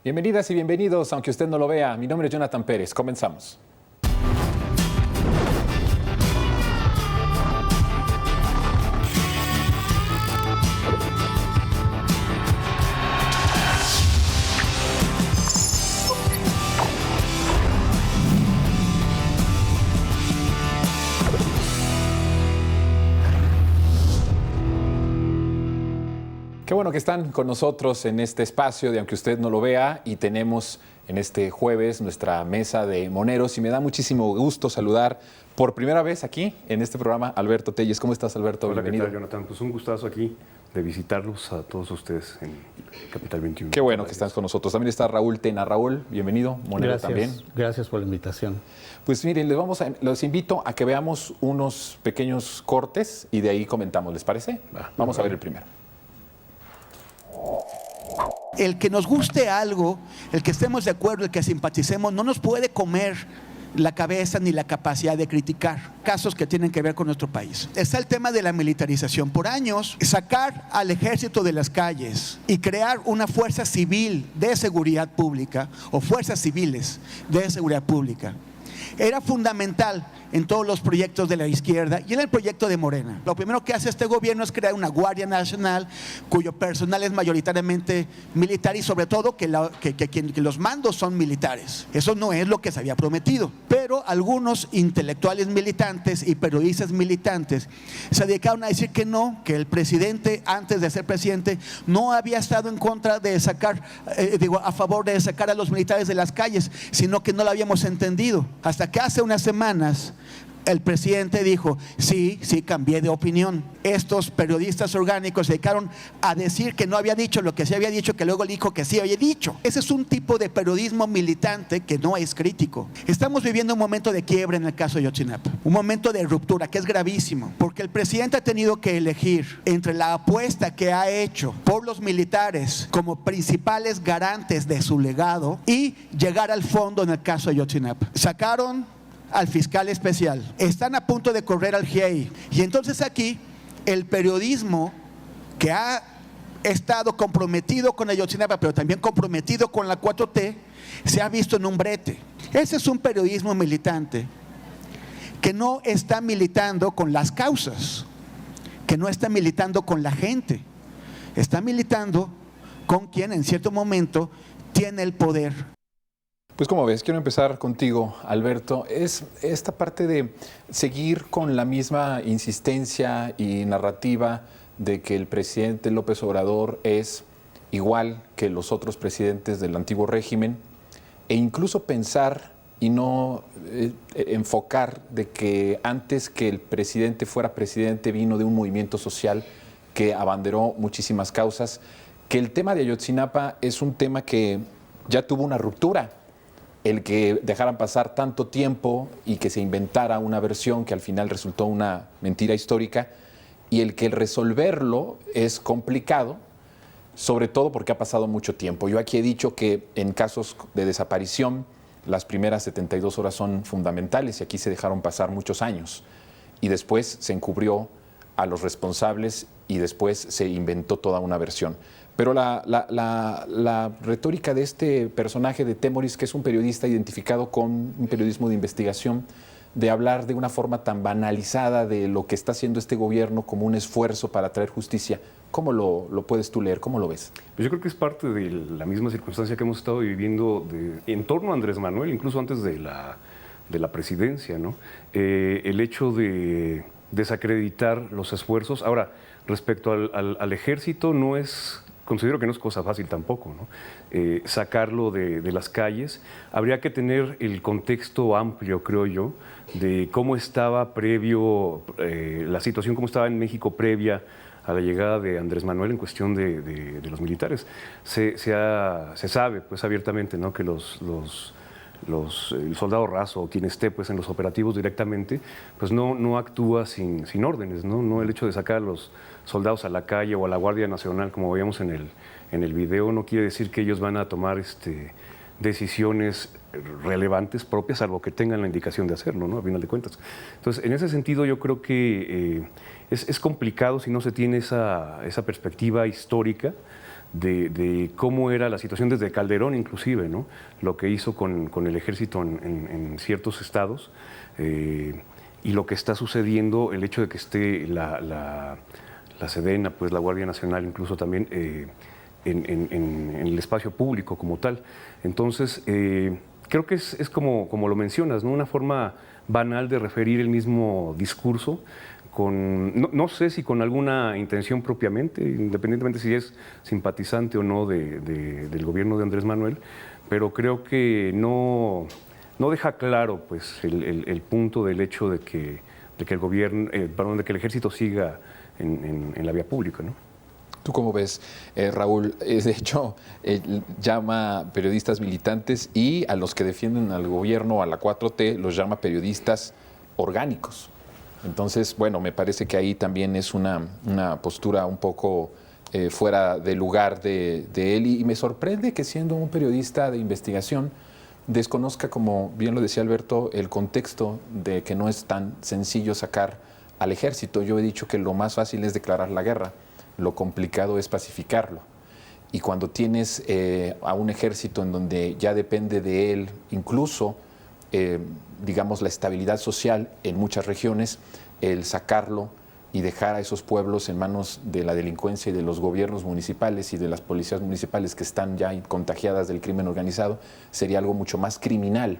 Bienvenidas y bienvenidos, aunque usted no lo vea. Mi nombre es Jonathan Pérez. Comenzamos. Qué bueno que están con nosotros en este espacio de Aunque Usted No Lo Vea, y tenemos en este jueves nuestra mesa de moneros y me da muchísimo gusto saludar por primera vez aquí en este programa Alberto Telles. ¿Cómo estás, Alberto? Hola, Bienvenido. ¿qué tal, Jonathan? Pues un gustazo aquí de visitarlos a todos ustedes en Capital 21. Qué bueno que estás con nosotros. También está Raúl Tena. Raúl, bienvenido, monero. Gracias, también. gracias por la invitación. Pues miren, los invito a que veamos unos pequeños cortes y de ahí comentamos, ¿les parece? Vamos a ver el primero. El que nos guste algo, el que estemos de acuerdo, el que simpaticemos, no nos puede comer la cabeza ni la capacidad de criticar casos que tienen que ver con nuestro país. Está el tema de la militarización. Por años, sacar al ejército de las calles y crear una fuerza civil de seguridad pública o fuerzas civiles de seguridad pública era fundamental en todos los proyectos de la izquierda y en el proyecto de Morena. Lo primero que hace este gobierno es crear una Guardia Nacional cuyo personal es mayoritariamente militar y sobre todo que los mandos son militares. Eso no es lo que se había prometido. Pero algunos intelectuales militantes y periodistas militantes se dedicaron a decir que no, que el presidente antes de ser presidente no había estado en contra de sacar, a favor de sacar a los militares de las calles, sino que no lo habíamos entendido. Hasta que hace unas semanas el presidente dijo, sí, cambié de opinión. Estos periodistas orgánicos se dedicaron a decir que no había dicho lo que sí había dicho, que luego dijo que sí había dicho. Ese es un tipo de periodismo militante que no es crítico. Estamos viviendo un momento de quiebre en el caso de Ayotzinapa, un momento de ruptura que es gravísimo, porque el presidente ha tenido que elegir entre la apuesta que ha hecho por los militares como principales garantes de su legado y llegar al fondo en el caso de Ayotzinapa. Sacaron al fiscal especial, están a punto de correr al GIEI, y entonces aquí el periodismo que ha estado comprometido con Ayotzinapa pero también comprometido con la 4T se ha visto en un brete. Ese es un periodismo militante que no está militando con las causas, que no está militando con la gente, está militando con quien en cierto momento tiene el poder. Pues como ves, quiero empezar contigo, Alberto. Es esta parte de seguir con la misma insistencia y narrativa de que el presidente López Obrador es igual que los otros presidentes del antiguo régimen, e incluso pensar y no enfocar de que antes que el presidente fuera presidente vino de un movimiento social que abanderó muchísimas causas, que el tema de Ayotzinapa es un tema que ya tuvo una ruptura. El que dejaran pasar tanto tiempo y que se inventara una versión que al final resultó una mentira histórica, y el que resolverlo es complicado, sobre todo porque ha pasado mucho tiempo. Yo aquí he dicho que en casos de desaparición las primeras 72 horas son fundamentales, y aquí se dejaron pasar muchos años y después se encubrió a los responsables y después se inventó toda una versión. Pero la retórica de este personaje de Temoris, que es un periodista identificado con un periodismo de investigación, de hablar de una forma tan banalizada de lo que está haciendo este gobierno como un esfuerzo para traer justicia, ¿cómo lo puedes tú leer? ¿Cómo lo ves? Pues yo creo que es parte de la misma circunstancia que hemos estado viviendo en torno a Andrés Manuel, incluso antes de la presidencia, ¿no? El hecho de desacreditar los esfuerzos. Ahora, respecto al ejército, considero que no es cosa fácil tampoco, ¿no? Sacarlo de las calles. Habría que tener el contexto amplio, creo yo, de cómo estaba la situación, cómo estaba en México previa a la llegada de Andrés Manuel en cuestión de los militares. Se sabe pues abiertamente, ¿no?, que el soldado raso o quien esté pues en los operativos directamente, pues no actúa sin órdenes, ¿no? No el hecho de sacar a los soldados a la calle o a la Guardia Nacional, como veíamos en el video, no quiere decir que ellos van a tomar decisiones relevantes propias, salvo que tengan la indicación de hacerlo, ¿no?, a final de cuentas. Entonces, en ese sentido, yo creo que es complicado si no se tiene esa perspectiva histórica de cómo era la situación desde Calderón inclusive, ¿no? Lo que hizo con el ejército en ciertos estados y lo que está sucediendo, el hecho de que esté la Sedena, pues la Guardia Nacional incluso también en el espacio público como tal. Entonces, creo que es como lo mencionas, ¿no? Una forma banal de referir el mismo discurso, no sé si con alguna intención propiamente, independientemente si es simpatizante o no del gobierno de Andrés Manuel, pero creo que no deja claro pues, el punto del hecho de que el gobierno, de que el ejército siga en la vía pública, ¿no? ¿Tú cómo ves, Raúl? De hecho, llama periodistas militantes y a los que defienden al gobierno, a la 4T, los llama periodistas orgánicos. Entonces, bueno, me parece que ahí también es una postura un poco fuera de lugar de él y me sorprende que siendo un periodista de investigación desconozca, como bien lo decía Alberto, el contexto de que no es tan sencillo sacar al ejército. Yo he dicho que lo más fácil es declarar la guerra. Lo complicado es pacificarlo. Y cuando tienes a un ejército en donde ya depende de él, incluso, digamos, la estabilidad social en muchas regiones, el sacarlo y dejar a esos pueblos en manos de la delincuencia y de los gobiernos municipales y de las policías municipales que están ya contagiadas del crimen organizado, sería algo mucho más criminal.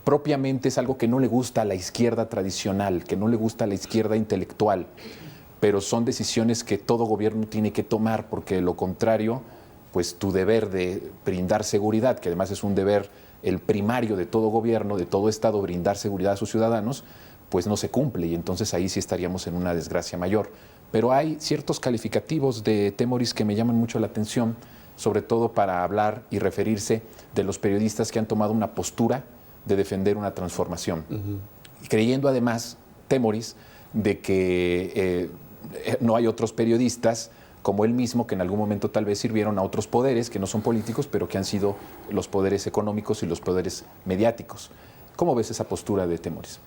Propiamente es algo que no le gusta a la izquierda tradicional, que no le gusta a la izquierda intelectual, pero son decisiones que todo gobierno tiene que tomar, porque de lo contrario, pues tu deber de brindar seguridad, que además es un deber el primario de todo gobierno, de todo Estado, brindar seguridad a sus ciudadanos, pues no se cumple y entonces ahí sí estaríamos en una desgracia mayor. Pero hay ciertos calificativos de Temoris que me llaman mucho la atención, sobre todo para hablar y referirse de los periodistas que han tomado una postura de defender una transformación. Y creyendo además, Temoris, de que no hay otros periodistas como él mismo que en algún momento tal vez sirvieron a otros poderes que no son políticos, pero que han sido los poderes económicos y los poderes mediáticos. ¿Cómo ves esa postura de Temoris?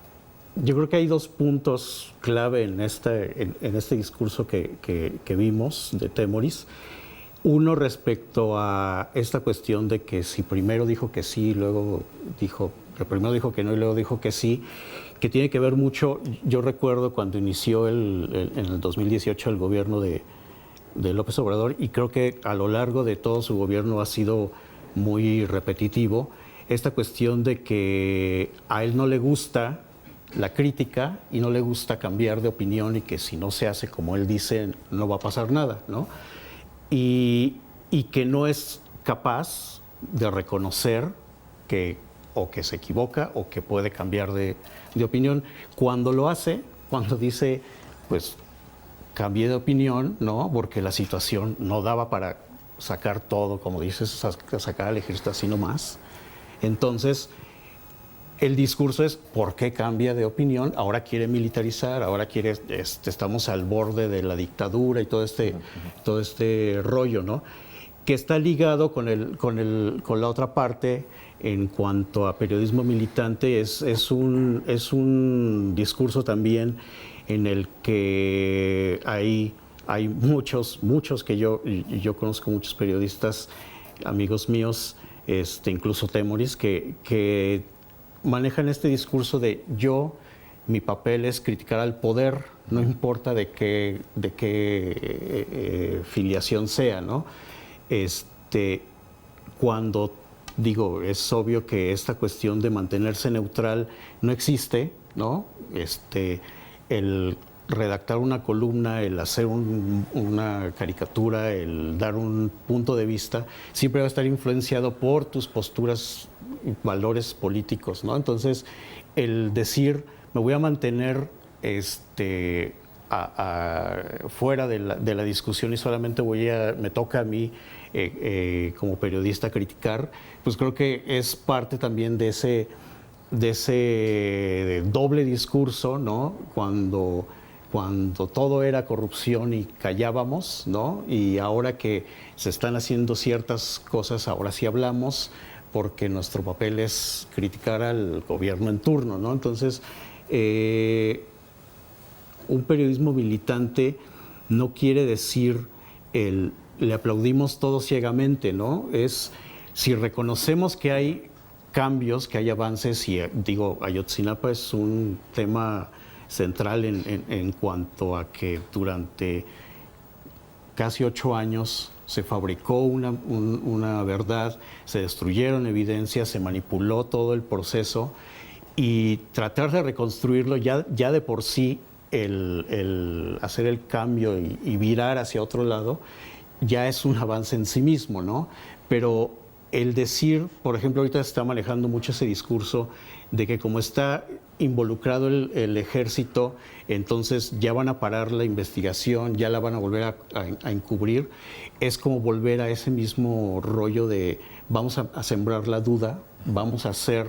Yo creo que hay dos puntos clave en este discurso que vimos de Temoris. Uno respecto a esta cuestión de que si primero dijo que sí, luego primero dijo que no y luego dijo que sí, que tiene que ver mucho. Yo recuerdo cuando inició en el 2018 el gobierno de López Obrador, y creo que a lo largo de todo su gobierno ha sido muy repetitivo esta cuestión de que a él no le gusta la crítica y no le gusta cambiar de opinión y que si no se hace como él dice no va a pasar nada, ¿no? Y que no es capaz de reconocer que o que se equivoca o que puede cambiar de opinión. Cuando lo hace, cuando dice, pues cambié de opinión, ¿no? Porque la situación no daba para sacar todo, como dices, sacar al ejército así nomás. Entonces, el discurso es, ¿por qué cambia de opinión? Ahora quiere militarizar, ahora quiere, estamos al borde de la dictadura y todo este rollo, ¿no? Que está ligado con la otra parte en cuanto a periodismo militante. Es un discurso también en el que hay muchos que yo conozco, muchos periodistas, amigos míos, incluso Temoris, que manejan este discurso de mi papel es criticar al poder, no importa de qué filiación sea, ¿no? Cuando digo, es obvio que esta cuestión de mantenerse neutral no existe, ¿no? El redactar una columna, el hacer una caricatura, el dar un punto de vista, siempre va a estar influenciado por tus posturas y valores políticos, ¿no? Entonces, el decir, me voy a mantener fuera de la discusión y solamente me toca a mí como periodista criticar, pues creo que es parte también de ese doble discurso, ¿no? Cuando todo era corrupción y callábamos, ¿no? Y ahora que se están haciendo ciertas cosas, ahora sí hablamos, porque nuestro papel es criticar al gobierno en turno, ¿no? Entonces, un periodismo militante no quiere decir le aplaudimos todos ciegamente, ¿no? Es si reconocemos que hay cambios, que hay avances, y digo, Ayotzinapa es un tema central en cuanto a que durante casi 8 años se fabricó una verdad, se destruyeron evidencias, se manipuló todo el proceso, y tratar de reconstruirlo ya de por sí, el hacer el cambio y virar hacia otro lado, ya es un avance en sí mismo, ¿no? Pero el decir, por ejemplo, ahorita se está manejando mucho ese discurso de que como está involucrado el ejército, entonces ya van a parar la investigación, ya la van a volver a encubrir. Es como volver a ese mismo rollo de vamos a sembrar la duda, vamos a hacer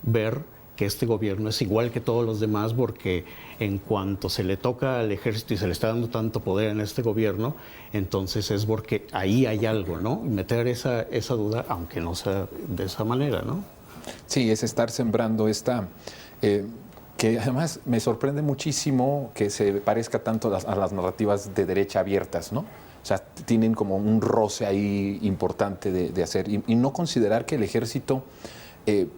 ver que este gobierno es igual que todos los demás, porque en cuanto se le toca al ejército y se le está dando tanto poder en este gobierno, entonces es porque ahí hay algo, ¿no? Y meter esa duda, aunque no sea de esa manera, ¿no? Sí, es estar sembrando esta... que además me sorprende muchísimo que se parezca tanto a las narrativas de derecha abiertas, ¿no? O sea, tienen como un roce ahí importante de hacer. Y no considerar que el ejército...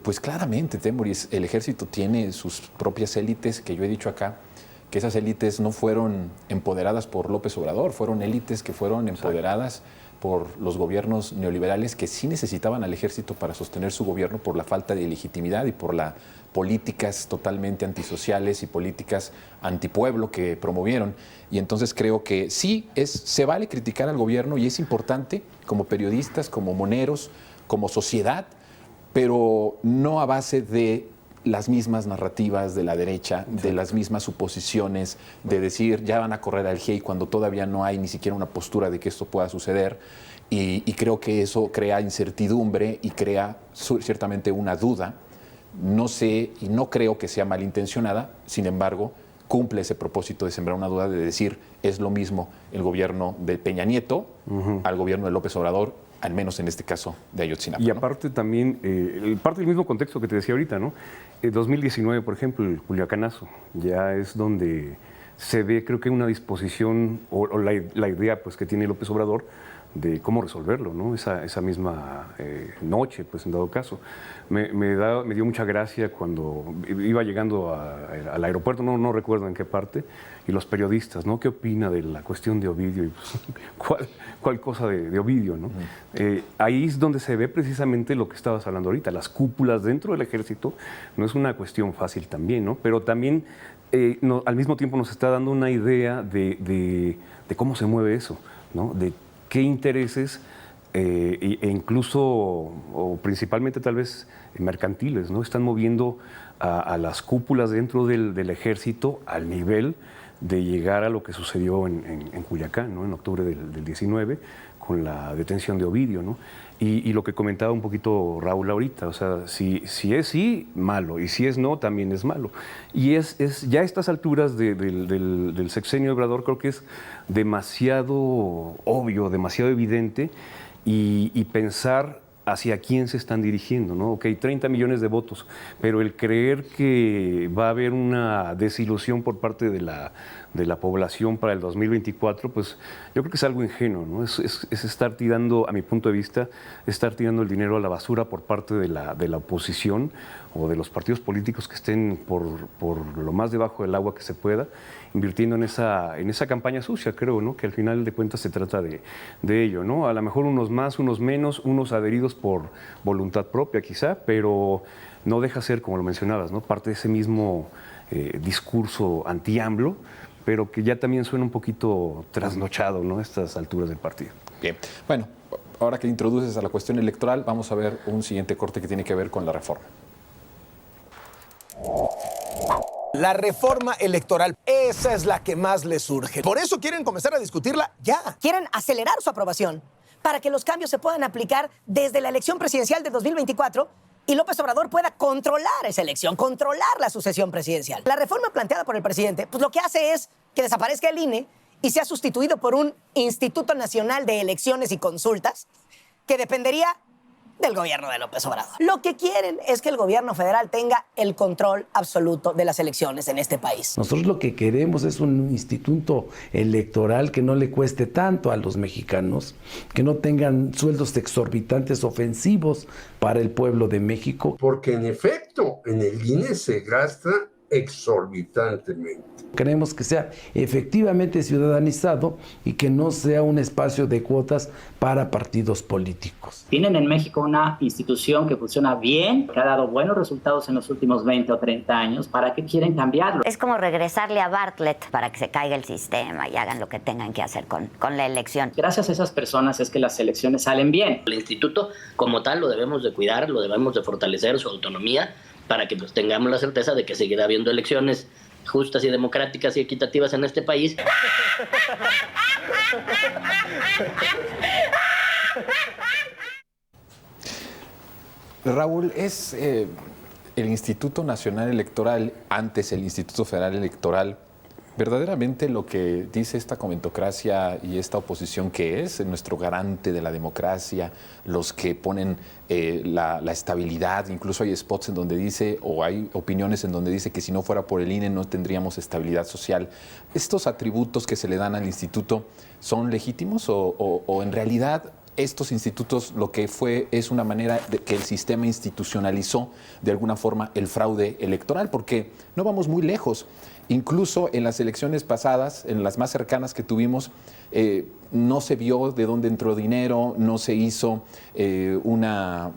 pues claramente, Temoris, el ejército tiene sus propias élites, que yo he dicho acá, que esas élites no fueron empoderadas por López Obrador, fueron élites que fueron empoderadas por los gobiernos neoliberales que sí necesitaban al ejército para sostener su gobierno por la falta de legitimidad y por las políticas totalmente antisociales y políticas antipueblo que promovieron. Y entonces creo que sí, se vale criticar al gobierno y es importante como periodistas, como moneros, como sociedad, pero no a base de las mismas narrativas de la derecha, de las mismas suposiciones, de decir ya van a correr al GIEI cuando todavía no hay ni siquiera una postura de que esto pueda suceder. Y creo que eso crea incertidumbre y crea ciertamente una duda. No sé y no creo que sea malintencionada, sin embargo, cumple ese propósito de sembrar una duda, de decir es lo mismo el gobierno de Peña Nieto al gobierno de López Obrador, al menos en este caso de Ayotzinapa. Y aparte también, parte del mismo contexto que te decía ahorita, ¿no? 2019, por ejemplo, el Culiacanazo, ya es donde se ve, creo que una disposición o la idea pues, que tiene López Obrador de cómo resolverlo, ¿no? Esa misma noche, pues en dado caso. Me dio mucha gracia cuando iba llegando al aeropuerto, no recuerdo en qué parte, y los periodistas, ¿no? ¿Qué opina de la cuestión de Ovidio? Y pues, ¿cuál cosa de Ovidio, ¿no? Ahí es donde se ve precisamente lo que estabas hablando ahorita, las cúpulas dentro del ejército. No es una cuestión fácil también, ¿no? Pero también al mismo tiempo nos está dando una idea de cómo se mueve eso, ¿no? De qué intereses, e incluso, o principalmente tal vez mercantiles, ¿no? Están moviendo a las cúpulas dentro del ejército al nivel de llegar a lo que sucedió en Culiacán, ¿no? En octubre del 19, con la detención de Ovidio, ¿no? Y lo que comentaba un poquito Raúl ahorita, o sea, si es sí, malo, y si es no, también es malo. Y ya a estas alturas del sexenio de Obrador creo que es demasiado obvio, demasiado evidente, y pensar hacia quién se están dirigiendo, ¿no? Ok, 30 millones de votos, pero el creer que va a haber una desilusión por parte de la población para el 2024, pues yo creo que es algo ingenuo, ¿no? Es estar tirando, a mi punto de vista, estar tirando el dinero a la basura por parte de la oposición o de los partidos políticos que estén por lo más debajo del agua que se pueda, invirtiendo en esa campaña sucia, creo, ¿no? Que al final de cuentas se trata de ello, ¿no? A lo mejor unos más, unos menos, unos adheridos por voluntad propia quizá, pero no deja ser, como lo mencionabas, ¿no? Parte de ese mismo discurso anti-AMLO, pero que ya también suena un poquito trasnochado, ¿no? A estas alturas del partido. Bien, bueno, ahora que introduces a la cuestión electoral, vamos a ver un siguiente corte que tiene que ver con la reforma. La reforma electoral, esa es la que más les surge. Por eso quieren comenzar a discutirla ya. Quieren acelerar su aprobación para que los cambios se puedan aplicar desde la elección presidencial de 2024 y López Obrador pueda controlar esa elección, controlar la sucesión presidencial. La reforma planteada por el presidente, pues lo que hace es que desaparezca el INE y sea sustituido por un Instituto Nacional de Elecciones y Consultas que dependería del gobierno de López Obrador. Lo que quieren es que el gobierno federal tenga el control absoluto de las elecciones en este país. Nosotros lo que queremos es un instituto electoral que no le cueste tanto a los mexicanos, que no tengan sueldos exorbitantes ofensivos para el pueblo de México. Porque en efecto, en el INE se gasta exorbitantemente. Queremos que sea efectivamente ciudadanizado y que no sea un espacio de cuotas para partidos políticos. Tienen en México una institución que funciona bien, que ha dado buenos resultados en los últimos 20 o 30 años. ¿Para qué quieren cambiarlo? Es como regresarle a Bartlett para que se caiga el sistema y hagan lo que tengan que hacer con la elección. Gracias a esas personas es que las elecciones salen bien. El instituto como tal lo debemos de cuidar, lo debemos de fortalecer su autonomía para que pues, tengamos la certeza de que seguirá habiendo elecciones justas y democráticas y equitativas en este país. Raúl, es el Instituto Nacional Electoral, antes el Instituto Federal Electoral, verdaderamente lo que dice esta comentocracia y esta oposición que es nuestro garante de la democracia, los que ponen la estabilidad, incluso hay spots en donde dice, o hay opiniones en donde dice que si no fuera por el INE no tendríamos estabilidad social. ¿Estos atributos que se le dan al instituto son legítimos o en realidad estos institutos lo que fue es una manera de que el sistema institucionalizó de alguna forma el fraude electoral? Porque no vamos muy lejos. Incluso en las elecciones pasadas, en las más cercanas que tuvimos, no se vio de dónde entró dinero, no se hizo una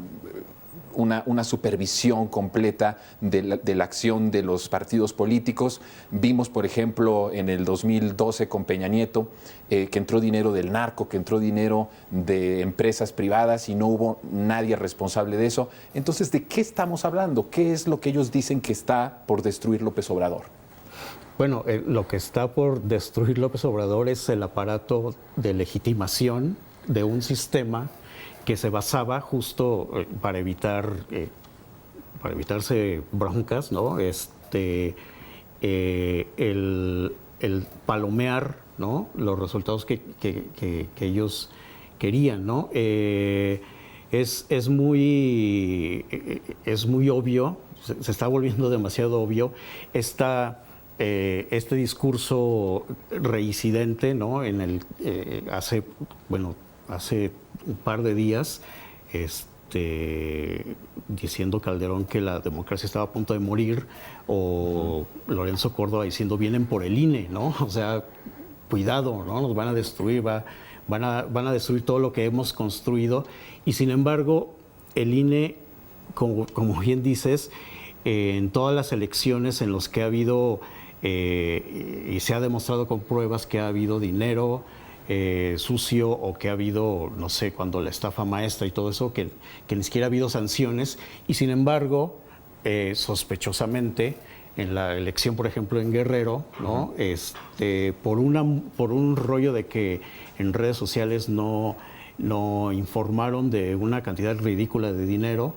supervisión completa de la acción de los partidos políticos. Vimos, por ejemplo, en el 2012 con Peña Nieto, que entró dinero del narco, que entró dinero de empresas privadas y no hubo nadie responsable de eso. Entonces, ¿de qué estamos hablando? ¿Qué es lo que ellos dicen que está por destruir López Obrador? Bueno, lo que está por destruir López Obrador es el aparato de legitimación de un sistema que se basaba justo para evitarse broncas, ¿no? El palomear, ¿no? Los resultados que ellos querían, ¿no? Es muy obvio, se está volviendo demasiado obvio este discurso reincidente, ¿no? Hace un par de días, diciendo Calderón que la democracia estaba a punto de morir, o Lorenzo Córdoba diciendo vienen por el INE, ¿no? O sea, cuidado, ¿no? Nos van a destruir, van a destruir todo lo que hemos construido. Y sin embargo, el INE, como bien dices, en todas las elecciones en las que ha habido, y se ha demostrado con pruebas que ha habido dinero sucio, o que ha habido, no sé, cuando la estafa maestra y todo eso, que ni siquiera ha habido sanciones, y sin embargo, sospechosamente, en la elección, por ejemplo, en Guerrero, ¿no? Por un rollo de que en redes sociales no informaron de una cantidad ridícula de dinero,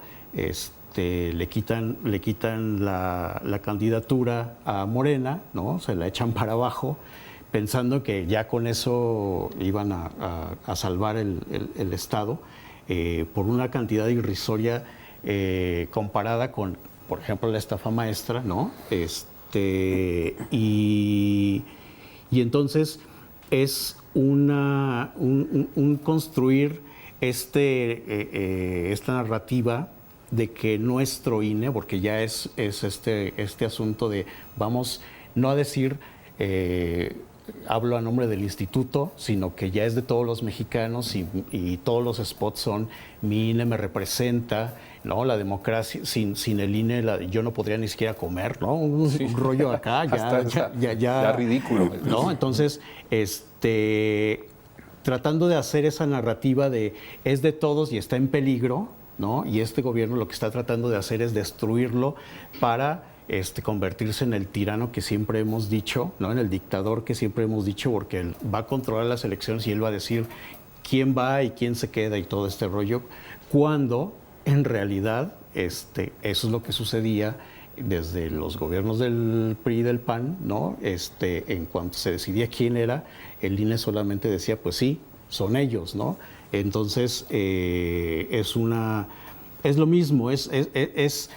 le quitan la candidatura a Morena, ¿no? Se la echan para abajo, pensando que ya con eso iban a salvar el Estado, por una cantidad irrisoria comparada con, por ejemplo, la estafa maestra, ¿no? Y entonces es un construir esta narrativa de que nuestro INE, porque ya es este asunto de vamos no a decir hablo a nombre del instituto, sino que ya es de todos los mexicanos, y todos los spots son mi INE me representa, ¿no? La democracia, sin el INE yo no podría ni siquiera comer, ¿no? Un rollo acá, ya ridículo, ¿no? Entonces, tratando de hacer esa narrativa de es de todos y está en peligro, ¿no? Y este gobierno lo que está tratando de hacer es destruirlo para convertirse en el tirano que siempre hemos dicho, ¿no? En el dictador que siempre hemos dicho, porque él va a controlar las elecciones y él va a decir quién va y quién se queda y todo este rollo, cuando en realidad eso es lo que sucedía desde los gobiernos del PRI y del PAN, ¿no? En cuanto se decidía quién era, el INE solamente decía, pues sí, son ellos, ¿no? Entonces, es lo mismo, es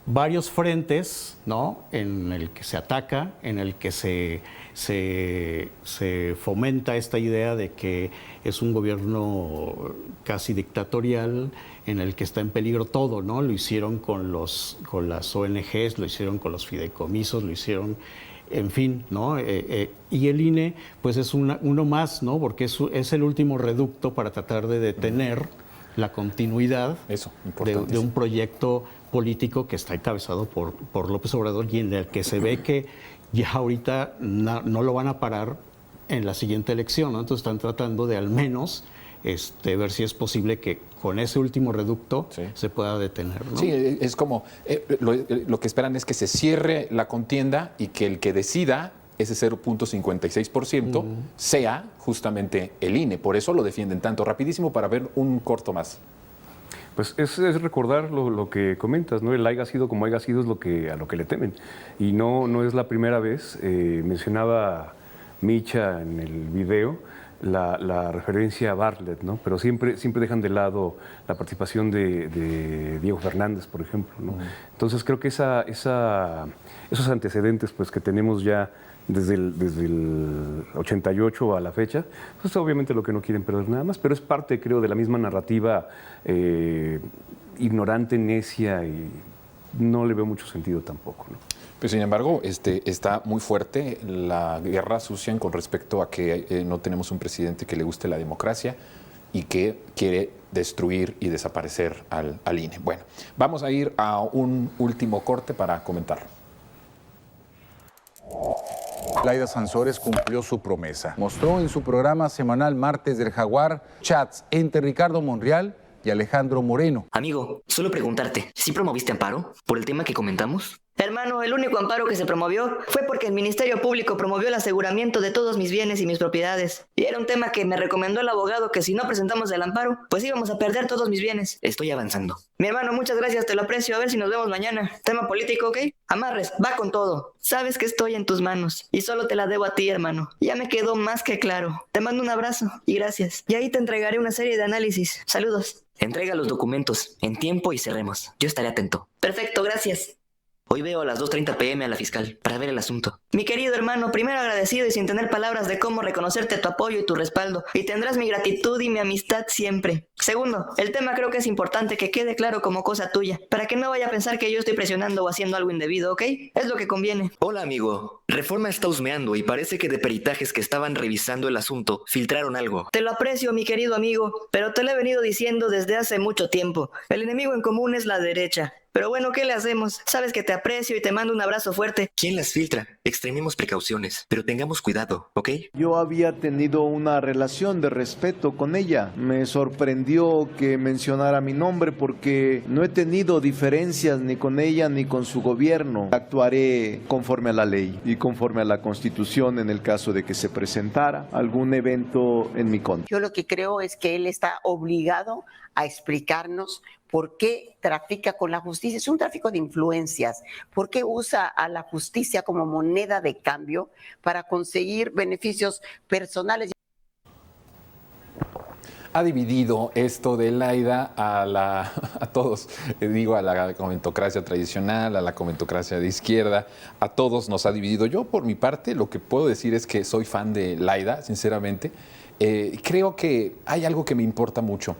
varios frentes, ¿no?, en el que se ataca, en el que se fomenta esta idea de que es un gobierno casi dictatorial, en el que está en peligro todo, ¿no? Lo hicieron con las ONGs, lo hicieron con los fideicomisos, lo hicieron, en fin, ¿no? Y el INE, pues es uno más, ¿no? Porque es el último reducto para tratar de detener la continuidad de un proyecto político que está encabezado por López Obrador y en el que se ve que ya ahorita no lo van a parar en la siguiente elección, ¿no? Entonces están tratando de al menos ver si es posible que con ese último reducto se pueda detener, ¿no? Sí, es como, lo que esperan es que se cierre la contienda y que el que decida ese 0.56% sea justamente el INE. Por eso lo defienden tanto. Rapidísimo para ver un corto más. Pues es recordar lo que comentas, ¿no? El haya sido como haya sido es a lo que le temen. Y no es la primera vez. Mencionaba Micha en el video la referencia a Bartlett, ¿no? Pero siempre dejan de lado la participación de Diego Fernández, por ejemplo, ¿no? Entonces creo que esos antecedentes pues, que tenemos ya desde el 88 a la fecha, pues obviamente lo que no quieren perder nada más, pero es parte, creo, de la misma narrativa ignorante, necia, y no le veo mucho sentido tampoco, ¿no? Pues, sin embargo, está muy fuerte la guerra sucia con respecto a que no tenemos un presidente que le guste la democracia y que quiere destruir y desaparecer al INE. Bueno, vamos a ir a un último corte para comentarlo. Laida Sansores cumplió su promesa. Mostró en su programa semanal Martes del Jaguar chats entre Ricardo Monreal y Alejandro Moreno. Amigo, solo preguntarte, ¿sí promoviste amparo por el tema que comentamos? Hermano, el único amparo que se promovió fue porque el Ministerio Público promovió el aseguramiento de todos mis bienes y mis propiedades. Y era un tema que me recomendó el abogado que si no presentamos el amparo, pues íbamos a perder todos mis bienes. Estoy avanzando. Mi hermano, muchas gracias, te lo aprecio. A ver si nos vemos mañana. Tema político, ¿ok? Amarres, va con todo. Sabes que estoy en tus manos y solo te la debo a ti, hermano. Ya me quedó más que claro. Te mando un abrazo y gracias. Y ahí te entregaré una serie de análisis. Saludos. Entrega los documentos en tiempo y cerremos. Yo estaré atento. Perfecto, gracias. Hoy veo a las 2:30 p.m. a la fiscal para ver el asunto. Mi querido hermano, primero agradecido y sin tener palabras de cómo reconocerte tu apoyo y tu respaldo. Y tendrás mi gratitud y mi amistad siempre. Segundo, el tema creo que es importante que quede claro como cosa tuya, para que no vaya a pensar que yo estoy presionando o haciendo algo indebido, ¿ok? Es lo que conviene. Hola, amigo. Reforma está husmeando y parece que de peritajes que estaban revisando el asunto filtraron algo. Te lo aprecio, mi querido amigo, pero te lo he venido diciendo desde hace mucho tiempo. El enemigo en común es la derecha. Pero bueno, ¿qué le hacemos? Sabes que te aprecio y te mando un abrazo fuerte. ¿Quién las filtra? Extrememos precauciones, pero tengamos cuidado, ¿ok? Yo había tenido una relación de respeto con ella. Me sorprendió que mencionara mi nombre porque no he tenido diferencias ni con ella ni con su gobierno. Actuaré conforme a la ley y conforme a la Constitución en el caso de que se presentara algún evento en mi contra. Yo lo que creo es que él está obligado a explicarnos por qué trafica con la justicia. Es un tráfico de influencias. ¿Por qué usa a la justicia como moneda de cambio para conseguir beneficios personales? Ha dividido esto de Laida a todos, digo, a la comentocracia tradicional, a la comentocracia de izquierda, a todos nos ha dividido. Yo, por mi parte, lo que puedo decir es que soy fan de Laida, sinceramente. Creo que hay algo que me importa mucho.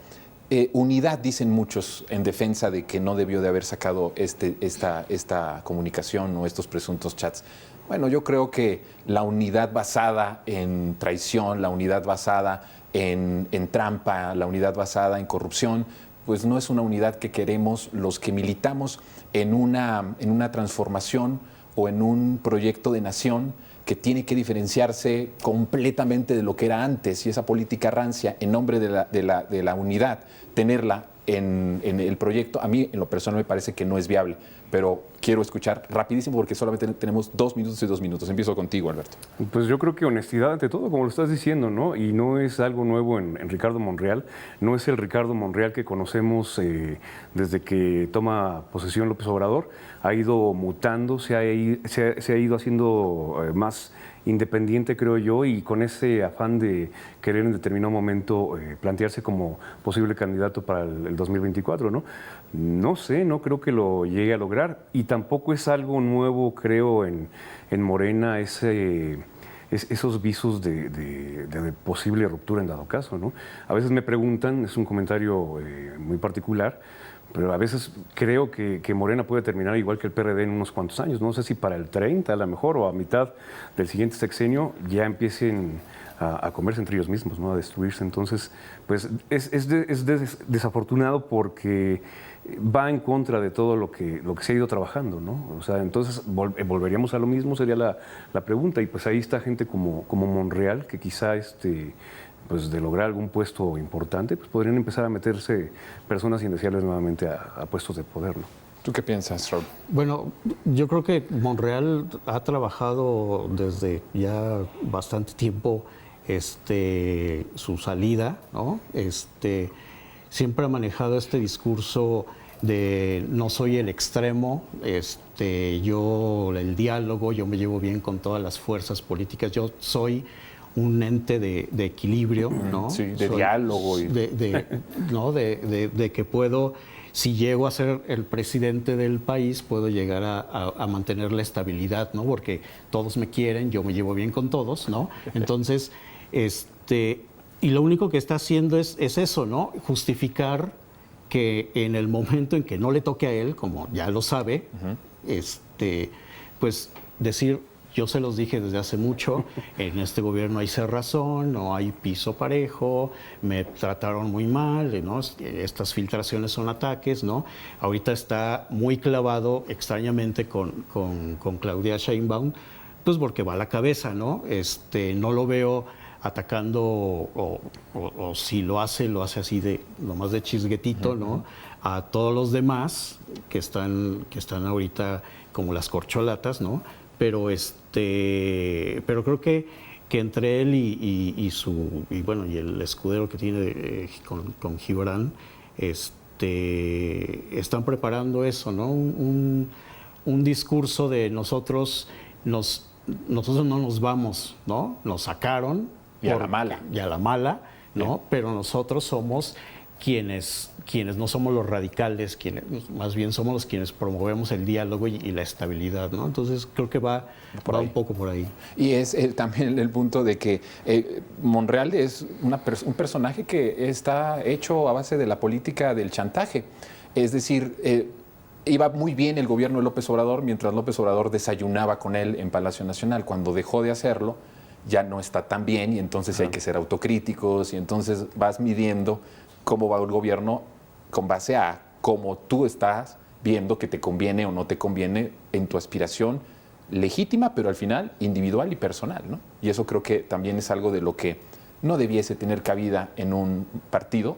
Unidad, dicen muchos, en defensa de que no debió de haber sacado esta comunicación o estos presuntos chats. Bueno, yo creo que la unidad basada en traición, la unidad basada en trampa, la unidad basada en corrupción, pues no es una unidad que queremos los que militamos en una transformación o en un proyecto de nación que tiene que diferenciarse completamente de lo que era antes, y esa política rancia en nombre de la unidad, tenerla en el proyecto, a mí en lo personal me parece que no es viable. pero quiero escuchar rapidísimo porque solamente tenemos 2 minutos y 2 minutos. Empiezo contigo, Alberto. Pues yo creo que honestidad ante todo, como lo estás diciendo, ¿no? Y no es algo nuevo en Ricardo Monreal, no es el Ricardo Monreal que conocemos desde que toma posesión López Obrador, ha ido mutando, se ha ido haciendo más independiente, creo yo, y con ese afán de querer en determinado momento plantearse como posible candidato para el 2024, ¿no? No sé, no creo que lo llegue a lograr, y tampoco es algo nuevo, creo, en Morena, esos visos de posible ruptura en dado caso, ¿no? A veces me preguntan, es un comentario muy particular, pero a veces creo que Morena puede terminar igual que el PRD en unos cuantos años. No sé si para el 30 a lo mejor o a mitad del siguiente sexenio ya empiecen a comerse entre ellos mismos, ¿no? A destruirse. Entonces, pues es desafortunado porque va en contra de todo lo que se ha ido trabajando, ¿no? O sea, entonces volveríamos a lo mismo, sería la pregunta. Y pues ahí está gente como Monreal, que quizá pues de lograr algún puesto importante, pues podrían empezar a meterse personas indeseables nuevamente a puestos de poder, ¿no? ¿Tú qué piensas, Raúl? Bueno, yo creo que Monreal ha trabajado desde ya bastante tiempo su salida, ¿no? Siempre ha manejado este discurso de no soy el extremo, yo el diálogo, yo me llevo bien con todas las fuerzas políticas, yo soy un ente de equilibrio, ¿no? Sí, de diálogo. De que puedo, si llego a ser el presidente del país, puedo llegar a mantener la estabilidad, ¿no? Porque todos me quieren, yo me llevo bien con todos, ¿no? Entonces, y lo único que está haciendo es eso, ¿no? Justificar que en el momento en que no le toque a él, como ya lo sabe, pues decir, yo se los dije desde hace mucho, en este gobierno hay cerrazón, no hay piso parejo, me trataron muy mal, ¿no? Estas filtraciones son ataques, ¿no? Ahorita está muy clavado extrañamente con Claudia Sheinbaum, pues porque va a la cabeza, ¿no? No lo veo atacando o si lo hace así de nomás de chisguetito, ¿no? A todos los demás que están ahorita como las corcholatas, ¿no? Pero creo que entre él y el escudero que tiene con Gibran, están preparando eso, ¿no? Un discurso de nosotros no nos vamos, ¿no? Nos sacaron y a la mala, ¿no? Pero nosotros somos quienes no somos los radicales, más bien somos los quienes promovemos el diálogo y la estabilidad, ¿no? Entonces creo que va un poco por ahí. Y es también el punto de que Monreal es un personaje que está hecho a base de la política del chantaje. Es decir, iba muy bien el gobierno de López Obrador mientras López Obrador desayunaba con él en Palacio Nacional. Cuando dejó de hacerlo, ya no está tan bien y entonces hay que ser autocríticos y entonces vas midiendo cómo va el gobierno con base a cómo tú estás viendo que te conviene o no te conviene en tu aspiración legítima, pero al final individual y personal, ¿no? Y eso creo que también es algo de lo que no debiese tener cabida en un partido,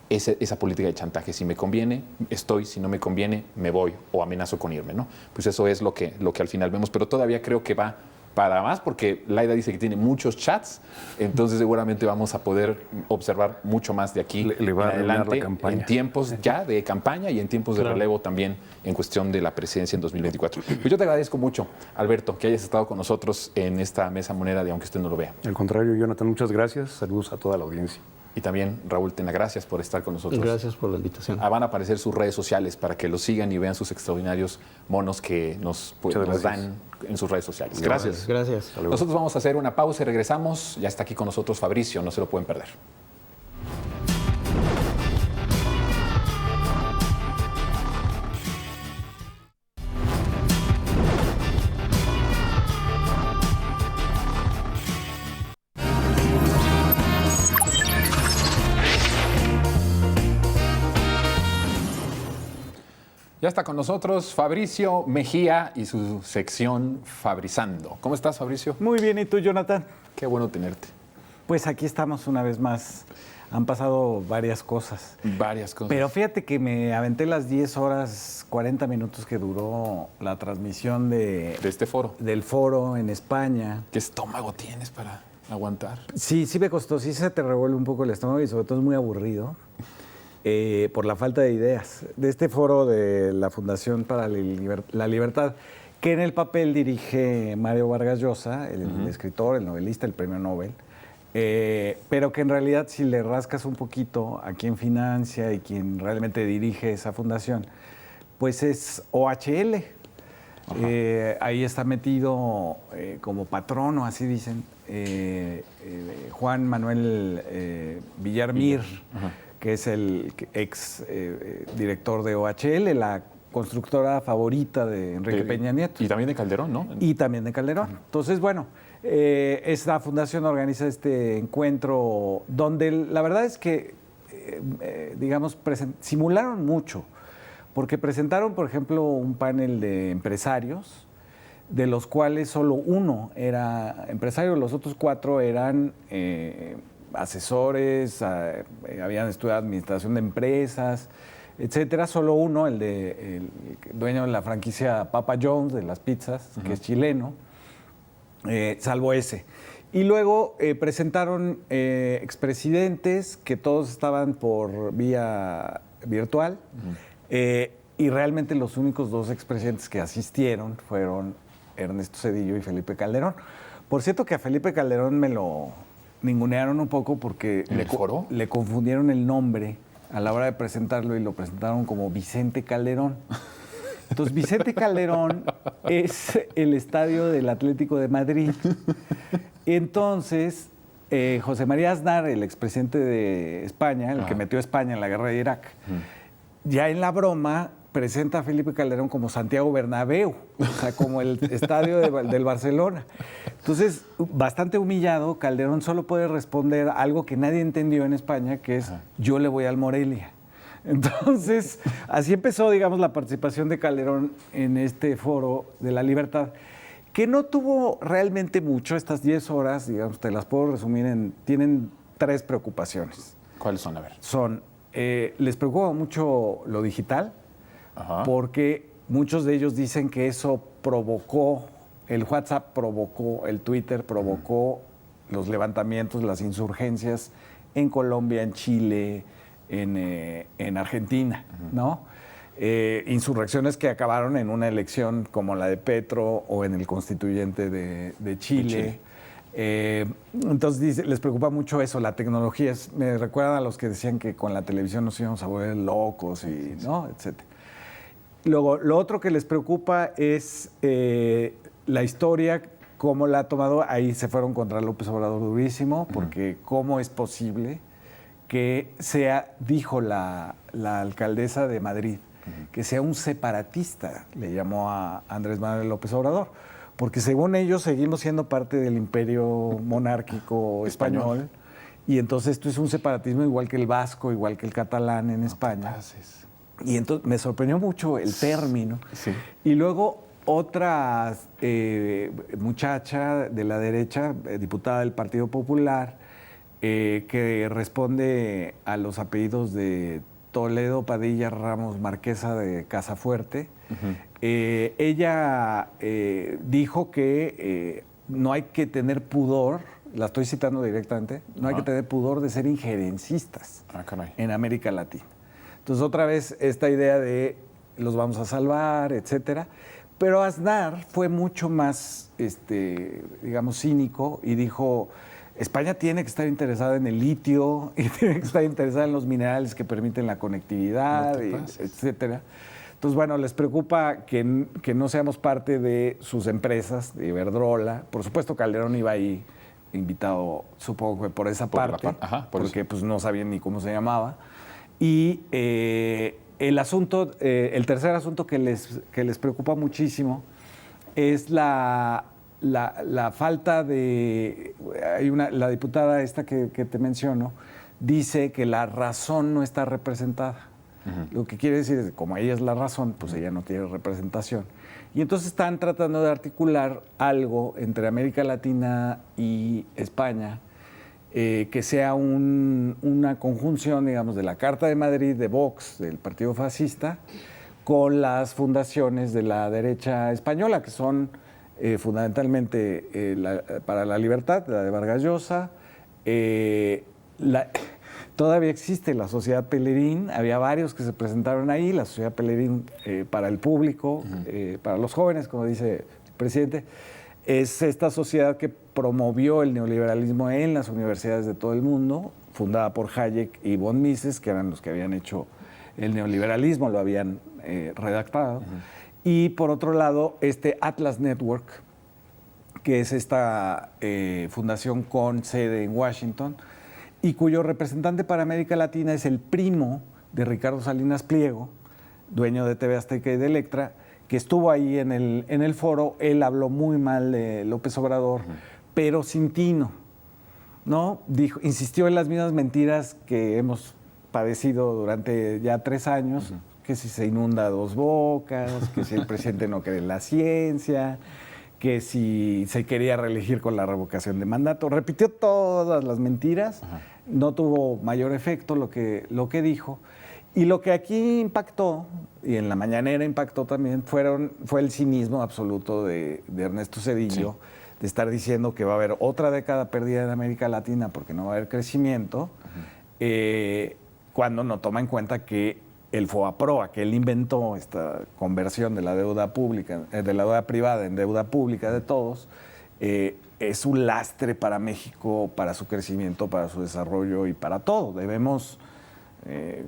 esa política de chantaje. Si me conviene, estoy; si no me conviene, me voy o amenazo con irme, ¿no? Pues eso es lo que al final vemos, pero todavía creo que va para más, porque Laida dice que tiene muchos chats, entonces seguramente vamos a poder observar mucho más de aquí le va en adelante, la campaña. en tiempos ya de campaña y en tiempos de relevo también en cuestión de la presidencia en 2024. Pues yo te agradezco mucho, Alberto, que hayas estado con nosotros en esta mesa moneda de Aunque Usted No Lo Vea. Al contrario, Jonathan, muchas gracias. Saludos a toda la audiencia. Y también, Raúl Tena, gracias por estar con nosotros. Gracias por la invitación. Van a aparecer sus redes sociales para que los sigan y vean sus extraordinarios monos que nos dan en sus redes sociales. Gracias. Gracias. Nosotros vamos a hacer una pausa y regresamos. Ya está aquí con nosotros Fabricio, no se lo pueden perder. Ya está con nosotros Fabricio Mejía y su sección Fabrizando. ¿Cómo estás, Fabricio? Muy bien, ¿y tú, Jonathan? Qué bueno tenerte. Pues aquí estamos una vez más Han pasado varias cosas. Varias cosas. Pero fíjate que me aventé las 10 horas, 40 minutos que duró la transmisión de este foro. Del foro en España. ¿Qué estómago tienes para aguantar? Sí, sí me costó, sí se te revuelve un poco el estómago y sobre todo es muy aburrido por la falta de ideas. De este foro de la Fundación para la Libertad, que en el papel dirige Mario Vargas Llosa, el escritor, el novelista, el premio Nobel, pero que en realidad si le rascas un poquito a quien financia y quien realmente dirige esa fundación, pues es OHL. Ahí está metido como patrono, así dicen, Juan Manuel Villarmir, que es el ex director de OHL, la constructora favorita de Enrique Peña Nieto. Y también de Calderón, ¿no? Y también de Calderón. Entonces, bueno, esta fundación organiza este encuentro donde la verdad es que, digamos, simularon mucho, porque presentaron, por ejemplo, un panel de empresarios, de los cuales solo uno era empresario, los otros 4 eran asesores, habían estudiado administración de empresas, etcétera. Solo uno, el dueño de la franquicia Papa John's de las pizzas, que es chileno, salvo ese. Y luego presentaron expresidentes que todos estaban por vía virtual. Y realmente los únicos 2 expresidentes que asistieron fueron Ernesto Zedillo y Felipe Calderón. Por cierto que a Felipe Calderón me lo ningunearon un poco porque le confundieron el nombre a la hora de presentarlo y lo presentaron como Vicente Calderón. Entonces, Vicente Calderón es el estadio del Atlético de Madrid. Entonces, José María Aznar, el expresidente de España, el que metió a España en la guerra de Irak, ya en la broma presenta a Felipe Calderón como Santiago Bernabéu, o sea, como el estadio del Barcelona. Entonces, bastante humillado, Calderón solo puede responder algo que nadie entendió en España, que es yo le voy al Morelia. Entonces, así empezó, digamos, la participación de Calderón en este foro de la libertad, que no tuvo realmente mucho. Estas 10 horas, digamos, te las puedo resumir tienen 3 preocupaciones. ¿Cuáles son? A ver. Les preocupa mucho lo digital, porque muchos de ellos dicen que eso provocó, el WhatsApp provocó, el Twitter provocó los levantamientos, las insurgencias en Colombia, en Chile, en Argentina, ¿no? Insurrecciones que acabaron en una elección como la de Petro o en el constituyente de Chile. Entonces les preocupa mucho eso, la tecnología. Me recuerdan a los que decían que con la televisión nos íbamos a volver locos, ¿no? Etcétera. Luego, lo otro que les preocupa es la historia, cómo la ha tomado. Ahí se fueron contra López Obrador durísimo, porque cómo es posible que dijo la alcaldesa de Madrid, que sea un separatista, le llamó a Andrés Manuel López Obrador, porque según ellos seguimos siendo parte del imperio monárquico español, y entonces esto es un separatismo igual que el vasco, igual que el catalán en España. Y entonces me sorprendió mucho el término. Y luego otra muchacha de la derecha, diputada del Partido Popular, que responde a los apellidos de Toledo, Padilla, Ramos, Marquesa de Casafuerte. Ella dijo que no hay que tener pudor, la estoy citando directamente, no hay que tener pudor de ser injerencistas en América Latina. Entonces, otra vez, esta idea de los vamos a salvar, etcétera. Pero Aznar fue mucho más, digamos, cínico y dijo, España tiene que estar interesada en el litio y tiene que estar interesada en los minerales que permiten la conectividad, etcétera. Entonces, bueno, les preocupa que no seamos parte de sus empresas, de Iberdrola. Por supuesto, Calderón iba ahí invitado, supongo que por esa parte, porque pues, no sabían ni cómo se llamaba. Y el tercer asunto que les preocupa muchísimo es la falta de... la diputada esta que te menciono dice que la razón no está representada. Lo que quiere decir es que como ella es la razón, pues ella no tiene representación. Y entonces están tratando de articular algo entre América Latina y España que sea una conjunción, digamos, de la Carta de Madrid de Vox, del Partido Fascista, con las fundaciones de la derecha española, que son fundamentalmente para la libertad, la de Vargas Llosa. Todavía existe la Sociedad Pellegrín, había varios que se presentaron ahí, la Sociedad Pellegrín para el público, para los jóvenes, como dice el presidente. Es esta sociedad que promovió el neoliberalismo en las universidades de todo el mundo, fundada por Hayek y von Mises, que eran los que habían hecho el neoliberalismo, lo habían redactado. Y por otro lado, este Atlas Network, que es esta fundación con sede en Washington, y cuyo representante para América Latina es el primo de Ricardo Salinas Pliego, dueño de TV Azteca y de Electra, que estuvo ahí en el foro. Él habló muy mal de López Obrador, pero sin tino, ¿no? Insistió en las mismas mentiras que hemos padecido durante ya 3 años, que si se inunda 2 bocas, que si el presidente no cree en la ciencia, que si se quería reelegir con la revocación de mandato. Repitió todas las mentiras, no tuvo mayor efecto lo que dijo. Y lo que aquí impactó, y en la mañanera impactó también, fue el cinismo absoluto de Ernesto Zedillo, de estar diciendo que va a haber otra década perdida en América Latina porque no va a haber crecimiento, cuando no toma en cuenta que el FOBAPROA, que él inventó esta conversión de la deuda pública, de la deuda privada en deuda pública de todos, es un lastre para México, para su crecimiento, para su desarrollo y para todo. Debemos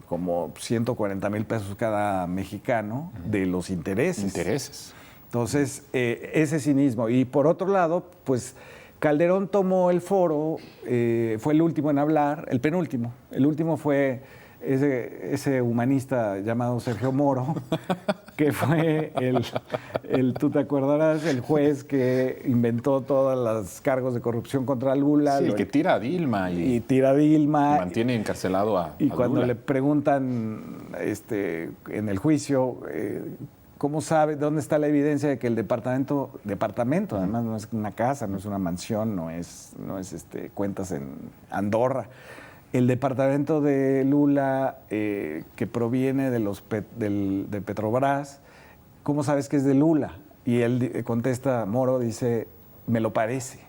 como 140,000 pesos cada mexicano de los intereses. Entonces, ese cinismo. Y por otro lado, pues Calderón tomó el foro, fue el último en hablar, el penúltimo. El último fue ese humanista llamado Sergio Moro, que fue tú te acordarás, el juez que inventó todos los cargos de corrupción contra Lula. Sí, el que tira a Dilma. Y tira a Dilma. Y mantiene encarcelado a Y cuando Lula. le preguntan en el juicio, ¿cómo sabe dónde está la evidencia de que el departamento, además no es una casa, no es una mansión, no es cuentas en Andorra? El departamento de Lula, que proviene de Petrobras, ¿cómo sabes que es de Lula? Y él contesta, Moro, dice, me lo parece.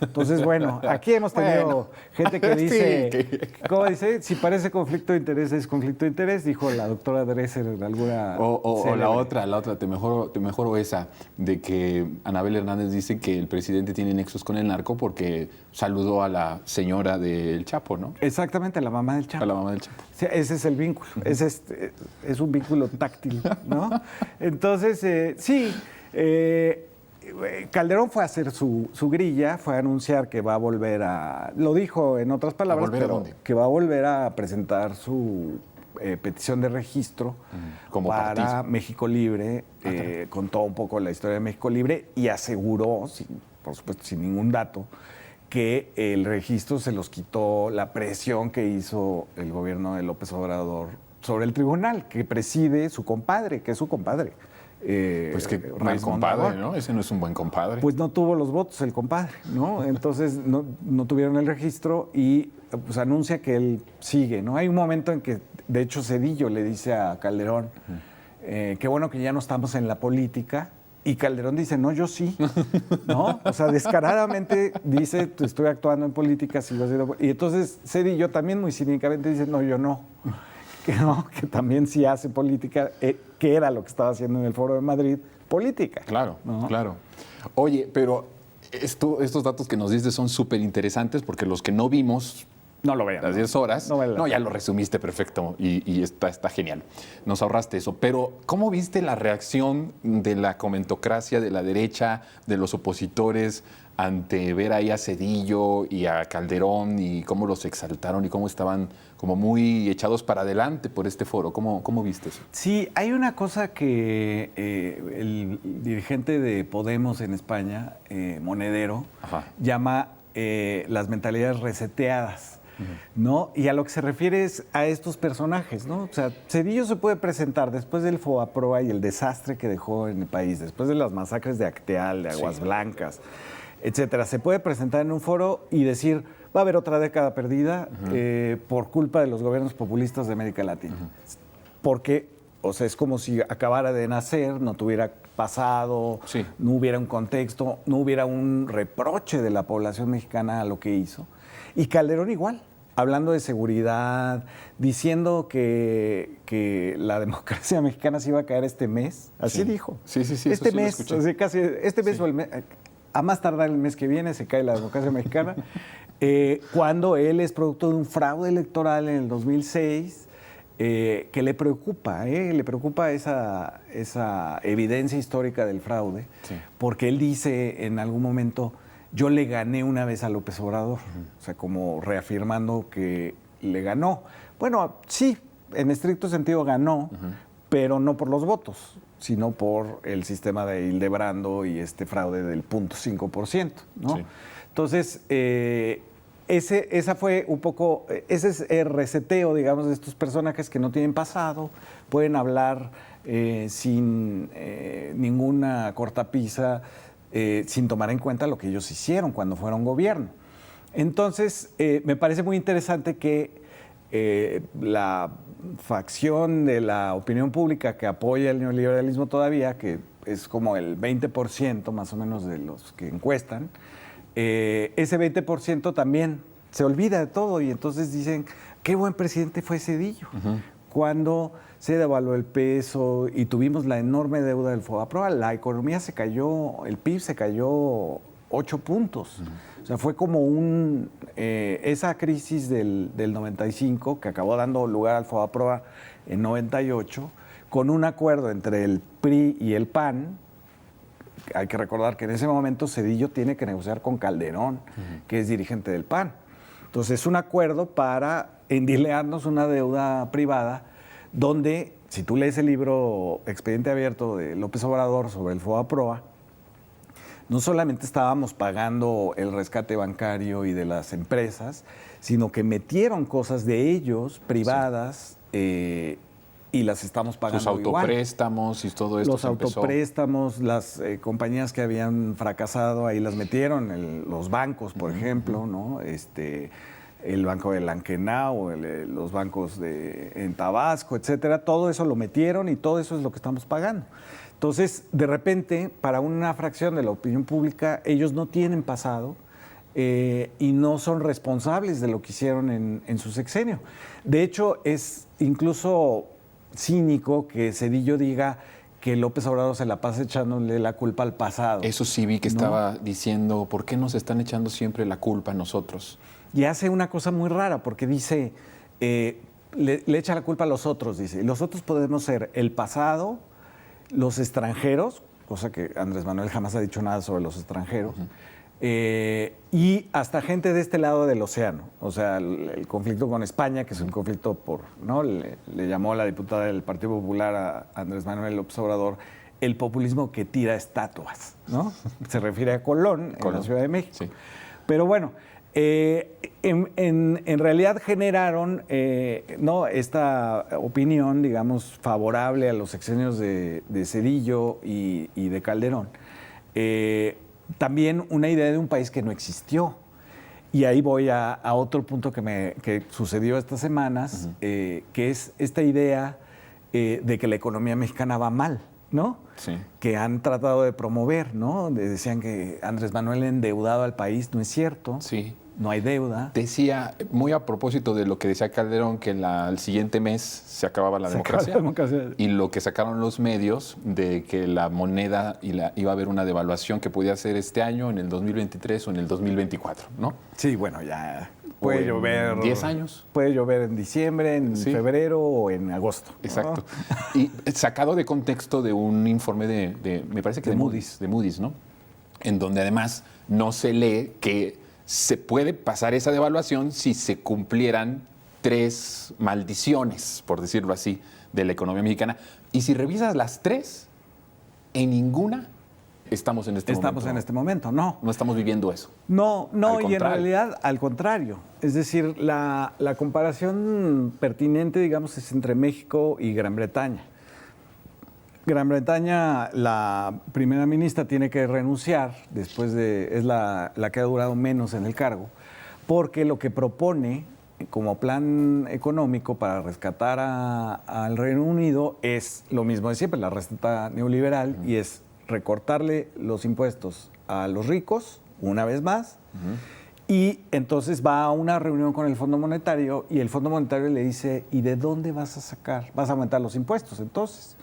Entonces, bueno, aquí hemos tenido gente que dice, ¿cómo dice? Si parece conflicto de interés, es conflicto de interés, dijo la doctora Dresser en alguna... O la otra, te mejoro esa, de que Anabel Hernández dice que el presidente tiene nexos con el narco porque saludó a la señora del Chapo, ¿no? Exactamente, a la mamá del Chapo. A la mamá del Chapo. O sea, ese es el vínculo, es un vínculo táctil, ¿no? Entonces, sí... Calderón fue a hacer su grilla, fue a anunciar que va a volver lo dijo en otras palabras, pero que va a volver a presentar su petición de registro como para partido. México Libre, contó un poco la historia de México Libre y aseguró, por supuesto sin ningún dato, que el registro se los quitó la presión que hizo el gobierno de López Obrador sobre el tribunal, que preside su compadre, que es su compadre. Pues que mal compadre, ¿no? Ese no es un buen compadre. Pues no tuvo los votos el compadre, ¿no? Entonces no tuvieron el registro y pues anuncia que él sigue, ¿no? Hay un momento en que, de hecho, Zedillo le dice a Calderón, qué bueno que ya no estamos en la política. Y Calderón dice, no, yo sí, ¿no? O sea, descaradamente dice, estoy actuando en política, sigo haciendo... Y entonces Zedillo también muy cínicamente dice, no, yo no. Que también sí hace política, que era lo que estaba haciendo en el Foro de Madrid, política. Claro, ¿no? Claro. Oye, pero estos datos que nos diste son súper interesantes porque los que no vimos... No lo vean. Las 10 horas. No, ya lo resumiste perfecto y está genial. Nos ahorraste eso. Pero, ¿cómo viste la reacción de la comentocracia, de la derecha, de los opositores ante ver ahí a Zedillo y a Calderón y cómo los exaltaron y cómo estaban como muy echados para adelante por este foro? ¿Cómo viste eso? Sí, hay una cosa que el dirigente de Podemos en España, Monedero, llama las mentalidades reseteadas. ¿no? Y a lo que se refiere es a estos personajes, ¿no? O sea, Zedillo se puede presentar después del Fobaproa y el desastre que dejó en el país, después de las masacres de Acteal, de Aguas Blancas, etcétera. Se puede presentar en un foro y decir, va a haber otra década perdida por culpa de los gobiernos populistas de América Latina. Porque, o sea, es como si acabara de nacer, no tuviera pasado, no hubiera un contexto, no hubiera un reproche de la población mexicana a lo que hizo. Y Calderón igual, hablando de seguridad, diciendo que la democracia mexicana se iba a caer este mes. Así dijo. Sí, este mes, o sea, casi este mes o el mes, a más tardar el mes que viene se cae la democracia mexicana. Cuando él es producto de un fraude electoral en el 2006, que le preocupa esa evidencia histórica del fraude, porque él dice en algún momento, yo le gané una vez a López Obrador, o sea, como reafirmando que le ganó. Bueno, sí, en estricto sentido ganó, pero no por los votos, sino por el sistema de Hildebrando y este fraude del 0.5%, ¿no? Sí. Entonces, esa fue un poco, ese es el reseteo, digamos, de estos personajes que no tienen pasado, pueden hablar sin ninguna cortapisa, sin tomar en cuenta lo que ellos hicieron cuando fueron gobierno. Entonces, me parece muy interesante que la facción de la opinión pública que apoya el neoliberalismo todavía, que es como el 20% más o menos de los que encuestan, ese 20% también se olvida de todo y entonces dicen, qué buen presidente fue Zedillo. Cuando se devaluó el peso y tuvimos la enorme deuda del Fobaproa, la economía se cayó, el PIB se cayó 8 puntos. O sea, fue como esa crisis del 95 que acabó dando lugar al Fobaproa en 98, con un acuerdo entre el PRI y el PAN. Hay que recordar que en ese momento Zedillo tiene que negociar con Calderón, que es dirigente del PAN. Entonces, es un acuerdo para endilearnos una deuda privada donde, si tú lees el libro Expediente Abierto de López Obrador sobre el Fobaproa, no solamente estábamos pagando el rescate bancario y de las empresas, sino que metieron cosas de ellos, privadas, y las estamos pagando sus autopréstamos igual. Y todo esto. Los autopréstamos, las compañías que habían fracasado, ahí las metieron, los bancos, por ejemplo, ¿no? El Banco de Lankenau, los bancos en Tabasco, etcétera, todo eso lo metieron y todo eso es lo que estamos pagando. Entonces, de repente, para una fracción de la opinión pública, ellos no tienen pasado y no son responsables de lo que hicieron en su sexenio. De hecho, es incluso cínico que Zedillo diga que López Obrador se la pasa echándole la culpa al pasado. Eso sí vi que estaba diciendo, ¿por qué nos están echando siempre la culpa a nosotros? Y hace una cosa muy rara, porque dice, le echa la culpa a los otros, dice. Y los otros podemos ser el pasado, los extranjeros, cosa que Andrés Manuel jamás ha dicho nada sobre los extranjeros, y hasta gente de este lado del océano. O sea, el conflicto con España, que es un conflicto ¿no? Le llamó la diputada del Partido Popular a Andrés Manuel López Obrador, el populismo que tira estatuas, ¿no? Se refiere a Colón, en la Ciudad de México. Sí. Pero bueno, en realidad generaron ¿no? esta opinión, digamos, favorable a los sexenios de Zedillo y de Calderón. También una idea de un país que no existió. Y ahí voy a otro punto que sucedió estas semanas, que es esta idea de que la economía mexicana va mal, ¿no? Sí. Que han tratado de promover, ¿no? Decían que Andrés Manuel endeudado al país, no es cierto. Sí. No hay deuda. Decía, muy a propósito de lo que decía Calderón, que el siguiente mes se acababa la democracia. Y lo que sacaron los medios de que la moneda iba a haber una devaluación que podía ser este año, en el 2023 o en el 2024, ¿no? Sí, bueno, ya puede llover. 10 años. Puede llover en diciembre, en febrero o en agosto. Exacto. ¿No? Y sacado de contexto de un informe me parece que de Moody's, ¿no? En donde además no se lee que se puede pasar esa devaluación si se cumplieran 3 maldiciones, por decirlo así, de la economía mexicana. Y si revisas las 3, en ninguna estamos en este momento, no. No estamos viviendo eso. No, y en realidad al contrario. Es decir, la comparación pertinente, digamos, es entre México y Gran Bretaña. Gran Bretaña, la primera ministra tiene que renunciar, es la que ha durado menos en el cargo, porque lo que propone como plan económico para rescatar al Reino Unido es lo mismo de siempre, la receta neoliberal, y es recortarle los impuestos a los ricos, una vez más, y entonces va a una reunión con el Fondo Monetario y el Fondo Monetario le dice, ¿y de dónde vas a sacar? ¿Vas a aumentar los impuestos entonces?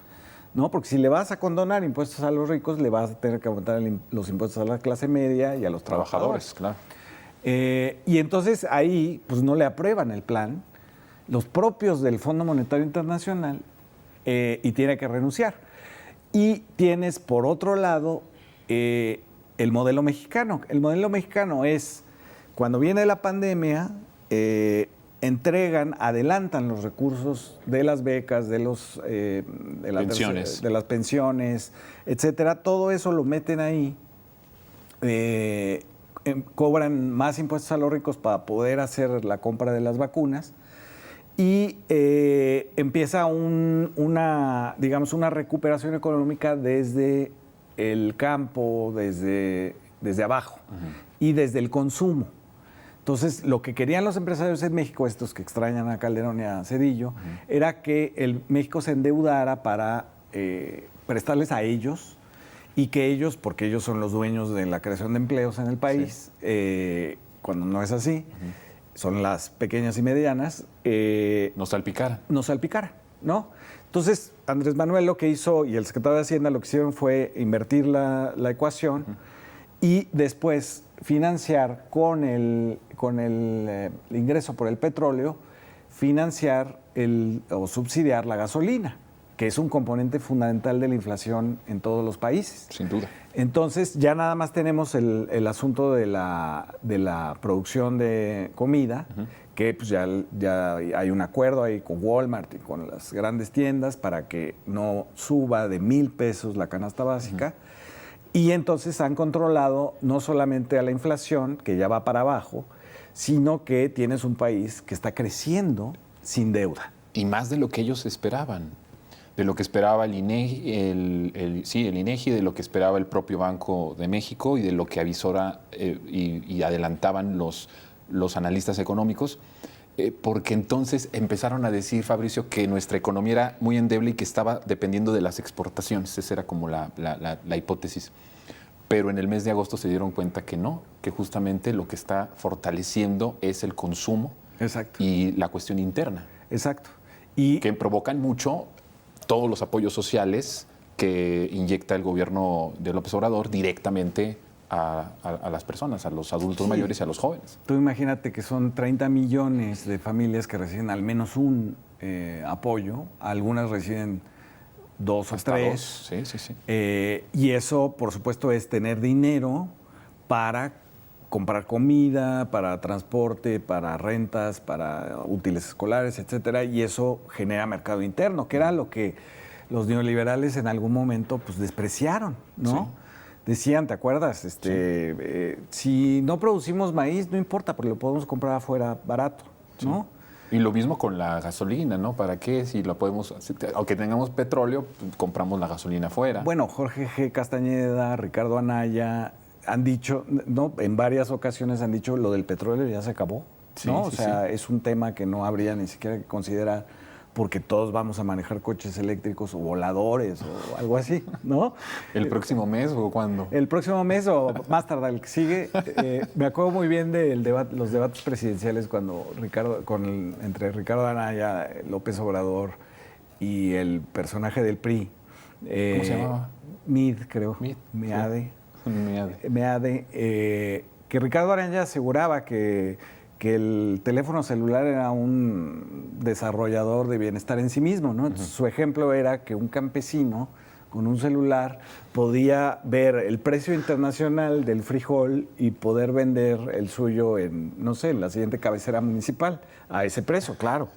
¿No? Porque si le vas a condonar impuestos a los ricos, le vas a tener que aumentar los impuestos a la clase media y a los trabajadores. Claro. Y entonces ahí pues no le aprueban el plan los propios del Fondo Monetario Internacional y tiene que renunciar. Y tienes por otro lado el modelo mexicano. El modelo mexicano es cuando viene la pandemia, adelantan los recursos de las becas, de las pensiones, etcétera. Todo eso lo meten ahí, cobran más impuestos a los ricos para poder hacer la compra de las vacunas y empieza una recuperación económica desde el campo, desde abajo y desde el consumo. Entonces, lo que querían los empresarios en México, estos que extrañan a Calderón y a Zedillo, era que México se endeudara para prestarles a ellos y que ellos, porque ellos son los dueños de la creación de empleos en el país, cuando no es así, son las pequeñas y medianas, nos salpicara, ¿no? Entonces, Andrés Manuel lo que hizo, y el secretario de Hacienda lo que hicieron fue invertir la ecuación y después financiar con el ingreso por el petróleo, financiar o subsidiar la gasolina, que es un componente fundamental de la inflación en todos los países. Sin duda. Entonces, ya nada más tenemos el asunto de la producción de comida, que pues ya hay un acuerdo ahí con Walmart y con las grandes tiendas para que no suba de 1,000 pesos la canasta básica. Y entonces han controlado no solamente a la inflación, que ya va para abajo, sino que tienes un país que está creciendo sin deuda. Y más de lo que ellos esperaban. De lo que esperaba el INEGI, el INEGI, de lo que esperaba el propio Banco de México y de lo que avisora y adelantaban los analistas económicos, porque entonces empezaron a decir, Fabricio, que nuestra economía era muy endeble y que estaba dependiendo de las exportaciones. Esa era como la hipótesis. Pero en el mes de agosto se dieron cuenta que no, que justamente lo que está fortaleciendo es el consumo. Exacto. Y la cuestión interna. Exacto. Y que provocan mucho todos los apoyos sociales que inyecta el gobierno de López Obrador directamente a las personas, a los adultos mayores y a los jóvenes. Tú imagínate que son 30 millones de familias que reciben al menos un apoyo, algunas reciben 2 o 3. Sí. Y eso, por supuesto, es tener dinero para comprar comida, para transporte, para rentas, para útiles escolares, etcétera, y eso genera mercado interno, que era lo que los neoliberales en algún momento pues despreciaron, ¿no? Sí. Decían, ¿te acuerdas? Si no producimos maíz, no importa, porque lo podemos comprar afuera barato, ¿no? Sí. Y lo mismo con la gasolina, ¿no? ¿Para qué? Si la podemos, aunque tengamos petróleo, compramos la gasolina afuera. Bueno, Jorge G. Castañeda, Ricardo Anaya han dicho, ¿no? En varias ocasiones han dicho lo del petróleo ya se acabó, ¿no? Sí, es un tema que no habría ni siquiera que considerar porque todos vamos a manejar coches eléctricos o voladores o algo así, ¿no? ¿El próximo mes o cuándo? El próximo mes o más tarde, el que sigue. Me acuerdo muy bien de los debates presidenciales cuando entre Ricardo Anaya, López Obrador y el personaje del PRI. ¿Cómo se llamaba? Mid, creo. Meade. Que Ricardo Anaya aseguraba que el teléfono celular era un desarrollador de bienestar en sí mismo, ¿no? Entonces, su ejemplo era que un campesino con un celular podía ver el precio internacional del frijol y poder vender el suyo en, no sé, en la siguiente cabecera municipal, a ese precio, claro.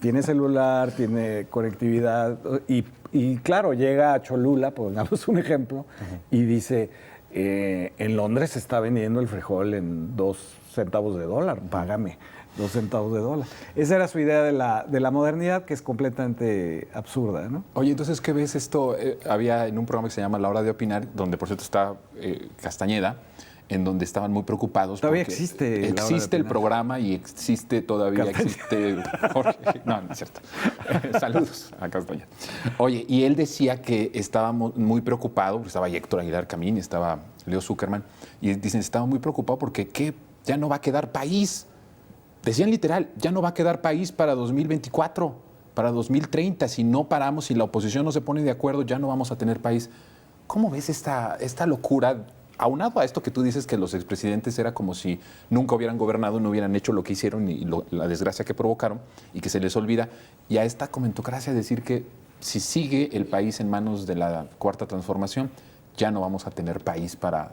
tiene celular, tiene conectividad y claro, llega a Cholula, pongamos un ejemplo, y dice, en Londres se está vendiendo el frijol en 2 centavos de dólar, págame 2 centavos de dólar. Esa era su idea de la modernidad, que es completamente absurda, ¿no? Oye, entonces, ¿qué ves esto? Había en un programa que se llama La Hora de Opinar, donde por cierto está Castañeda, en donde estaban muy preocupados. Todavía existe. Existe el programa y existe todavía, existe Jorge. No, no es cierto. Saludos a Castañeda. Oye, y él decía que estaba muy preocupado, porque estaba Héctor Aguilar Camín, estaba Leo Zuckerman, y dicen, estaba muy preocupado porque ya no va a quedar país. Decían literal, ya no va a quedar país para 2024, para 2030. Si no paramos, si la oposición no se pone de acuerdo, ya no vamos a tener país. ¿Cómo ves esta locura? Aunado a esto que tú dices que los expresidentes era como si nunca hubieran gobernado, no hubieran hecho lo que hicieron y la desgracia que provocaron y que se les olvida. Y a esta comentocracia decir que si sigue el país en manos de la Cuarta Transformación, ya no vamos a tener país para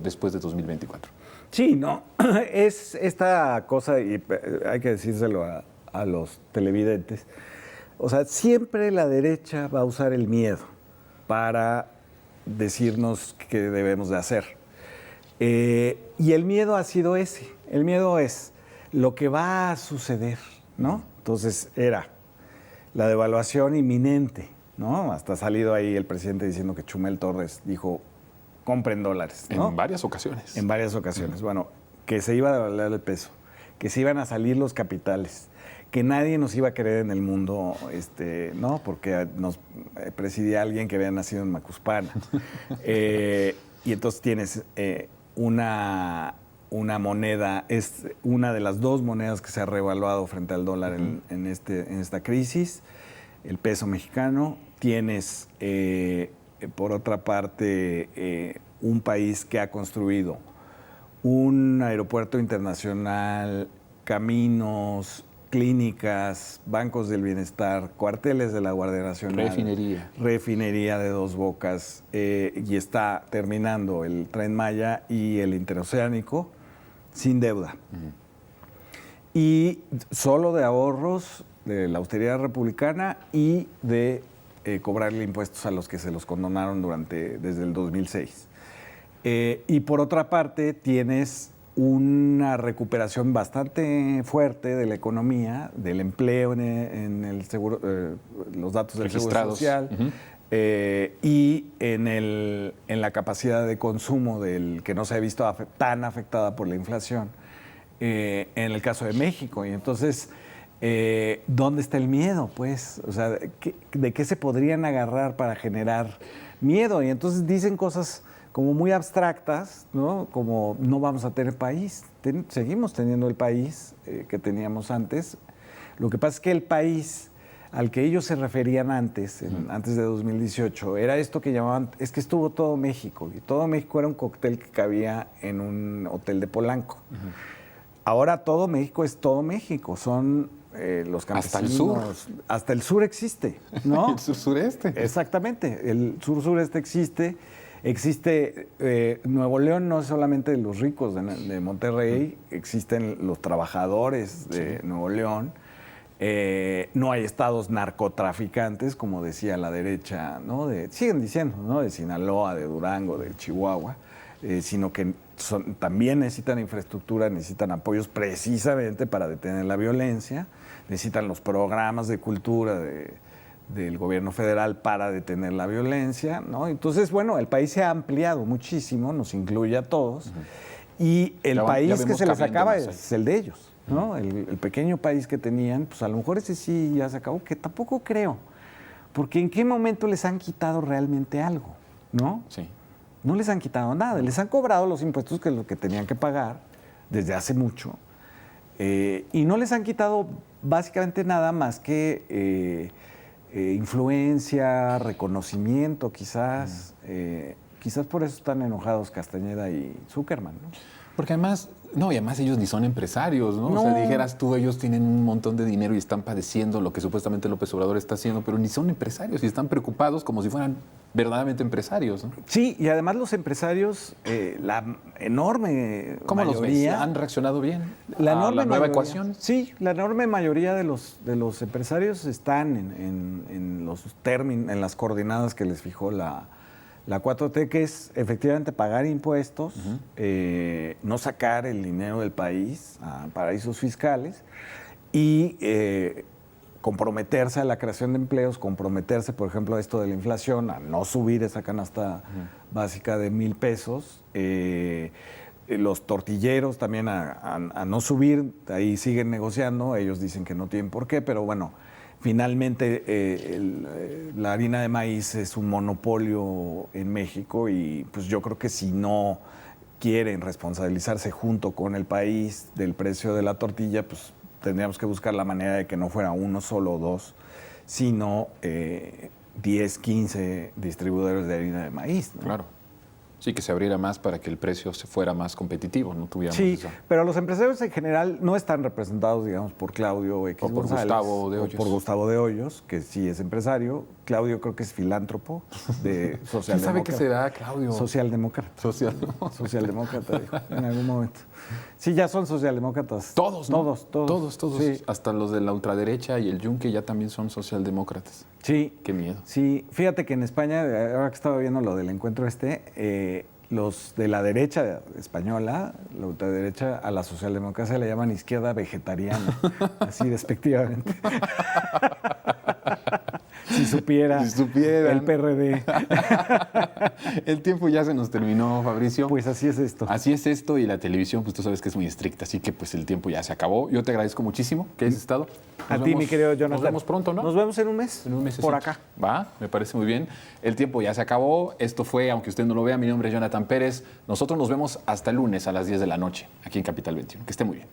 después de 2024. Sí, no, es esta cosa, y hay que decírselo a los televidentes, o sea, siempre la derecha va a usar el miedo para decirnos qué debemos de hacer. Y el miedo ha sido ese, el miedo es lo que va a suceder, ¿no? Entonces era la devaluación inminente, ¿no? Hasta ha salido ahí el presidente diciendo que Chumel Torres dijo, compren dólares, ¿no? En varias ocasiones. En varias ocasiones. Bueno, que se iba a devaluar el peso, que se iban a salir los capitales, que nadie nos iba a querer en el mundo, ¿no? Porque nos presidía alguien que había nacido en Macuspana. Y entonces tienes una moneda, es una de las 2 monedas que se ha revaluado frente al dólar en esta crisis, el peso mexicano. Tienes, por otra parte, un país que ha construido un aeropuerto internacional, caminos, clínicas, bancos del bienestar, cuarteles de la Guardia Nacional. Refinería de 2 Bocas, y está terminando el Tren Maya y el interoceánico sin deuda. Y solo de ahorros de la austeridad republicana y de cobrarle impuestos a los que se los condonaron desde el 2006. Y por otra parte tienes una recuperación bastante fuerte de la economía, del empleo en el seguro, los datos del Seguro Social, y en la capacidad de consumo del que no se ha visto tan afectada por la inflación en el caso de México. Y entonces, ¿dónde está el miedo? Pues, o sea, ¿de qué se podrían agarrar para generar miedo? Y entonces dicen cosas como muy abstractas, ¿no? Como no vamos a tener país. Seguimos teniendo el país que teníamos antes. Lo que pasa es que el país al que ellos se referían antes de 2018, era esto que llamaban, es que estuvo todo México, y todo México era un cóctel que cabía en un hotel de Polanco. Ahora todo México es todo México, son los campesinos. Hasta el sur. Hasta el sur existe, ¿no? El sur-sureste. Exactamente, el sur-sureste existe. Existe Nuevo León, no es solamente de los ricos de Monterrey, existen los trabajadores de Nuevo León. No hay estados narcotraficantes, como decía la derecha, ¿no? Siguen diciendo, ¿no? De Sinaloa, de Durango, de Chihuahua, sino que también necesitan infraestructura, necesitan apoyos precisamente para detener la violencia, necesitan los programas de cultura del gobierno federal para detener la violencia, ¿no? Entonces, bueno, el país se ha ampliado muchísimo, nos incluye a todos, y el país que se les acaba es el de ellos, ¿no? El pequeño país que tenían, pues a lo mejor ese sí ya se acabó, que tampoco creo, porque ¿en qué momento les han quitado realmente algo, no? Sí. No les han quitado nada, les han cobrado los impuestos que lo que tenían que pagar desde hace mucho, y no les han quitado básicamente nada más que influencia, reconocimiento, quizás. Quizás por eso están enojados Castañeda y Zuckerman, ¿no? Porque además No, y además ellos ni son empresarios, ¿no? O sea, dijeras tú, ellos tienen un montón de dinero y están padeciendo lo que supuestamente López Obrador está haciendo, pero ni son empresarios y están preocupados como si fueran verdaderamente empresarios, ¿no? Sí, y además los empresarios, la enorme ¿Cómo mayoría... los ves? ¿Han reaccionado bien La a enorme la nueva mayoría, ecuación? Sí, la enorme mayoría de los empresarios están en los términos, en las coordenadas que les fijó la 4T, que es efectivamente pagar impuestos, no sacar el dinero del país a paraísos fiscales y comprometerse a la creación de empleos, comprometerse, por ejemplo, a esto de la inflación, a no subir esa canasta básica de 1,000 pesos. Los tortilleros también a no subir, ahí siguen negociando, ellos dicen que no tienen por qué, pero bueno, finalmente la harina de maíz es un monopolio en México y pues yo creo que si no quieren responsabilizarse junto con el país del precio de la tortilla, pues tendríamos que buscar la manera de que no fuera uno solo o dos, sino 10, 15 distribuidores de harina de maíz, ¿no? Claro. Sí, que se abriera más para que el precio se fuera más competitivo, no tuviéramos Sí, eso. pero los empresarios en general no están representados, digamos, por Claudio X O por González, Gustavo de o Hoyos. por Gustavo de Hoyos, que sí es empresario. Claudio creo que es filántropo de ¿Quién socialdemócrata. sabe qué será, Claudio? Socialdemócrata. Socialdemócrata, dijo, en algún momento. Sí, ya son socialdemócratas. Todos, ¿no? Todos. Todos. Sí. Hasta los de la ultraderecha y el Yunque ya también son socialdemócratas. Sí. Qué miedo. Sí, fíjate que en España, ahora que estaba viendo lo del encuentro los de la derecha española, la ultraderecha, a la socialdemocracia le llaman izquierda vegetariana, así despectivamente. Si supiera el PRD. El tiempo ya se nos terminó, Fabricio. Pues así es esto. Así es esto y la televisión, pues tú sabes que es muy estricta, así que pues el tiempo ya se acabó. Yo te agradezco muchísimo que hayas estado. A ti, mi querido Jonathan. Nos vemos pronto, ¿no? Nos vemos en un mes. En un mes. Por acá. Va, me parece muy bien. El tiempo ya se acabó. Esto fue, aunque usted no lo vea, mi nombre es Jonathan Pérez. Nosotros nos vemos hasta el lunes a las 10 de la noche, aquí en Capital 21. Que esté muy bien.